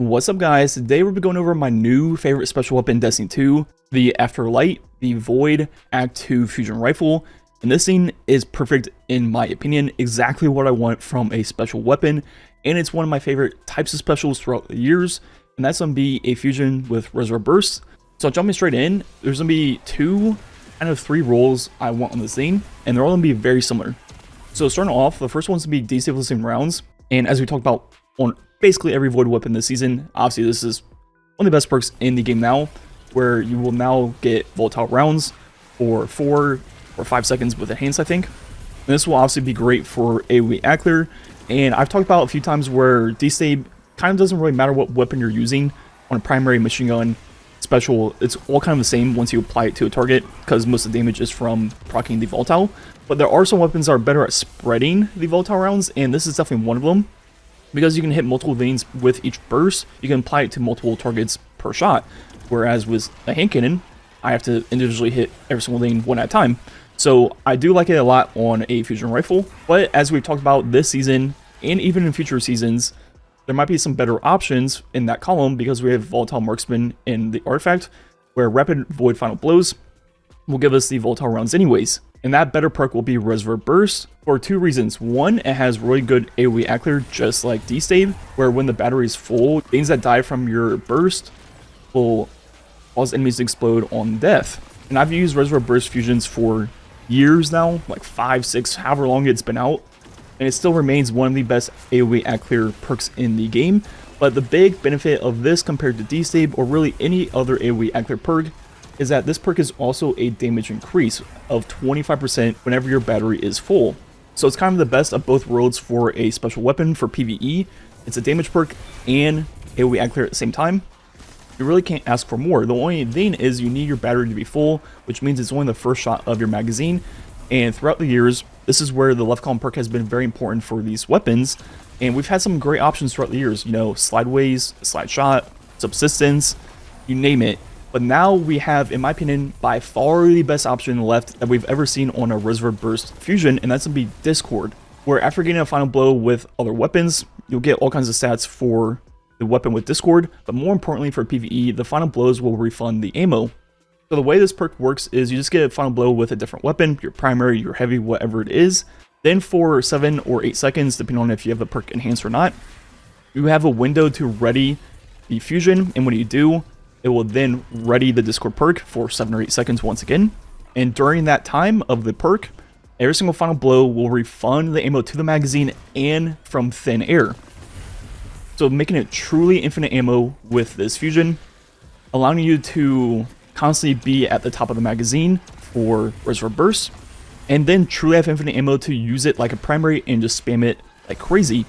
What's up guys, today we'll be going over my new favorite special weapon in Destiny 2, the Afterlight, the Void Act 2 Fusion Rifle, and this thing is perfect in my opinion, exactly what I want from a special weapon, and it's one of my favorite types of specials throughout the years, and that's going to be a fusion with Reservoir Burst. So jumping straight in, there's going to be three roles I want on this thing, and they're all going to be very similar. So starting off, the first one's going to be Destabilizing rounds, and as we talked about on basically every Void weapon this season, obviously this is one of the best perks in the game now, where you will now get volatile rounds for 4 or 5 seconds with enhanced, I think. And this will obviously be great for AoE Ackler, and I've talked about a few times where Destab kind of doesn't really matter what weapon you're using on a primary machine gun special, it's all kind of the same once you apply it to a target, because most of the damage is from proccing the volatile. But there are some weapons that are better at spreading the volatile rounds, and this is definitely one of them. Because you can hit multiple lanes with each burst, you can apply it to multiple targets per shot. Whereas with a hand cannon, I have to individually hit every single lane one at a time. So I do like it a lot on a fusion rifle. But as we've talked about this season, and even in future seasons, there might be some better options in that column because we have Volatile Marksman in the artifact, where Rapid Void Final Blows will give us the volatile rounds anyways. And that better perk will be Reservoir Burst for 2 reasons. One, it has really good AoE Ackler, just like Destab, where when the battery is full, things that die from your burst will cause enemies to explode on death. And I've used Reservoir Burst fusions for years now, like 5, 6, however long it's been out, and it still remains one of the best AoE Ackler perks in the game. But the big benefit of this compared to Destab, or really any other AoE Ackler perk, is that this perk is also a damage increase of 25% whenever your battery is full. So it's kind of the best of both worlds for a special weapon for PvE. It's a damage perk and AoE Ackler at the same time. You really can't ask for more. The only thing is you need your battery to be full, which means it's only the first shot of your magazine. And throughout the years, this is where the left column perk has been very important for these weapons. And we've had some great options throughout the years, you know, Slideways, Slide Shot, Subsistence, you name it. But now we have, in my opinion, by far the best option left that we've ever seen on a Reservoir Burst fusion, and that's going to be Discord, where after getting a final blow with other weapons, you'll get all kinds of stats for the weapon with Discord, but more importantly for PvE, the final blows will refund the ammo. So the way this perk works is you just get a final blow with a different weapon, your primary, your heavy, whatever it is. Then for 7 or 8 seconds, depending on if you have the perk enhanced or not, you have a window to ready the fusion, and when you do, it will then ready the Discord perk for 7 or 8 seconds once again. And during that time of the perk, every single final blow will refund the ammo to the magazine and from thin air. So making it truly infinite ammo with this fusion, allowing you to constantly be at the top of the magazine for Reservoir Burst, and then truly have infinite ammo to use it like a primary and just spam it like crazy.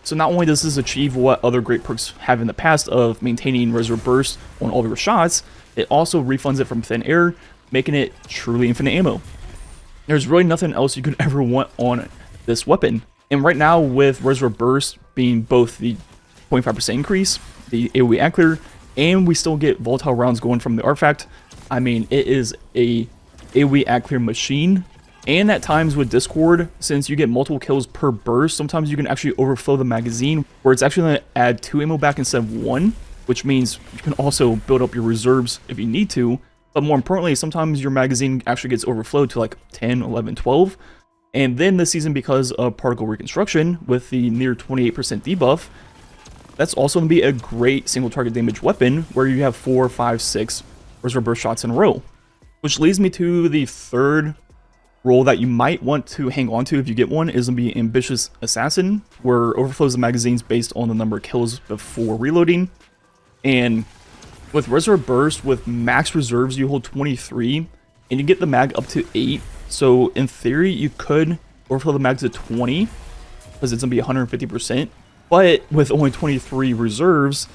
So not only does this achieve what other great perks have in the past of maintaining Reservoir Burst on all of your shots, it also refunds it from thin air, making it truly infinite ammo. There's really nothing else you could ever want on this weapon. And right now with Reservoir Burst being both the 0.5% increase, the AoE Ackler, and we still get volatile rounds going from the artifact, I mean, it is a AoE Ackler machine. And at times with Discord, since you get multiple kills per burst, sometimes you can actually overflow the magazine, where it's actually going to add 2 ammo back instead of 1, which means you can also build up your reserves if you need to. But more importantly, sometimes your magazine actually gets overflowed to like 10, 11, 12. And then this season, because of particle reconstruction with the near 28% debuff, that's also going to be a great single target damage weapon where you have 4, 5, 6 Reservoir Burst shots in a row. Which leads me to the third role that you might want to hang on to if you get one, is going to be Ambitious Assassin, where overflows the magazines based on the number of kills before reloading. And with Reservoir Burst, with max reserves, you hold 23, and you get the mag up to 8. So in theory, you could overflow the mag to 20, because it's going to be 150%. But with only 23 reserves,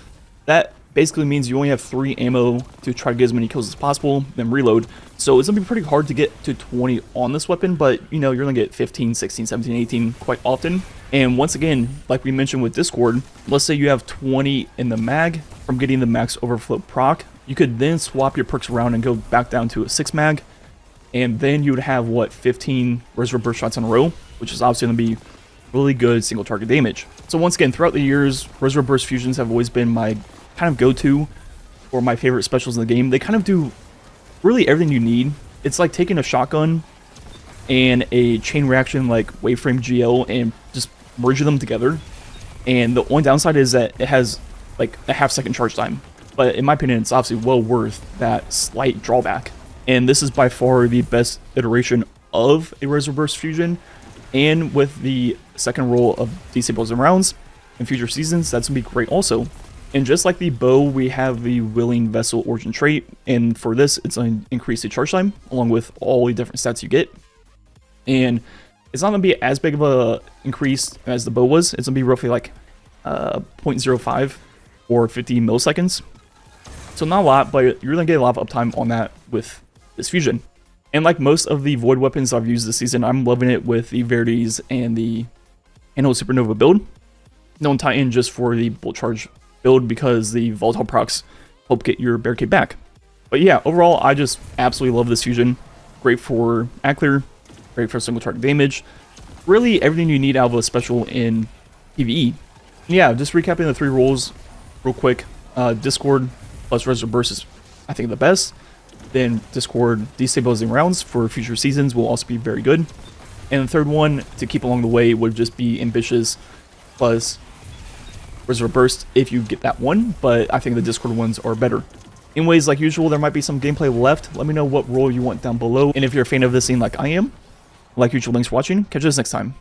that basically means you only have 3 ammo to try to get as many kills as possible, then reload. So it's going to be pretty hard to get to 20 on this weapon, but you know, you're going to get 15, 16, 17, 18 quite often. And once again, like we mentioned with Discord, let's say you have 20 in the mag from getting the max overflow proc, you could then swap your perks around and go back down to a 6 mag, and then you would have, what, 15 Reservoir Burst shots in a row, which is obviously going to be really good single target damage. So once again, throughout the years, Reservoir Burst fusions have always been my kind of go-to or my favorite specials in the game. They kind of do really everything you need. It's like taking a shotgun and a chain reaction like Waveframe GL and just merging them together. And the only downside is that it has like a half-second charge time. But in my opinion, it's obviously well worth that slight drawback. And this is by far the best iteration of a Reservoir Burst fusion. And with the second roll of Destabilizing rounds in future seasons, that's going to be great also. And just like the bow, we have the Willing Vessel origin trait. And for this, it's going to increase the charge time along with all the different stats you get. And it's not going to be as big of a increase as the bow was. It's going to be roughly like 0.05 or 50 milliseconds. So not a lot, but you're going to get a lot of uptime on that with this fusion. And like most of the Void weapons I've used this season, I'm loving it with the Verities and the Anno Supernova build. Known Titan just for the Bolt Charge build because the Volatile procs help get your barricade back. But yeah, overall, I just absolutely love this fusion. Great for Ackler, great for single target damage. Really everything you need out of a special in PvE. Yeah, just recapping the 3 roles real quick. Discord plus Reservoir Burst is, I think, the best. Then Discord Destabilizing rounds for future seasons will also be very good. And the third one to keep along the way would just be Ambitious plus Reservoir Burst if you get that one, but I think the Discord ones are better. Anyways, like usual, there might be some gameplay left. Let me know what role you want down below. And if you're a fan of this scene like I am, like usual, thanks for watching. Catch you guys next time.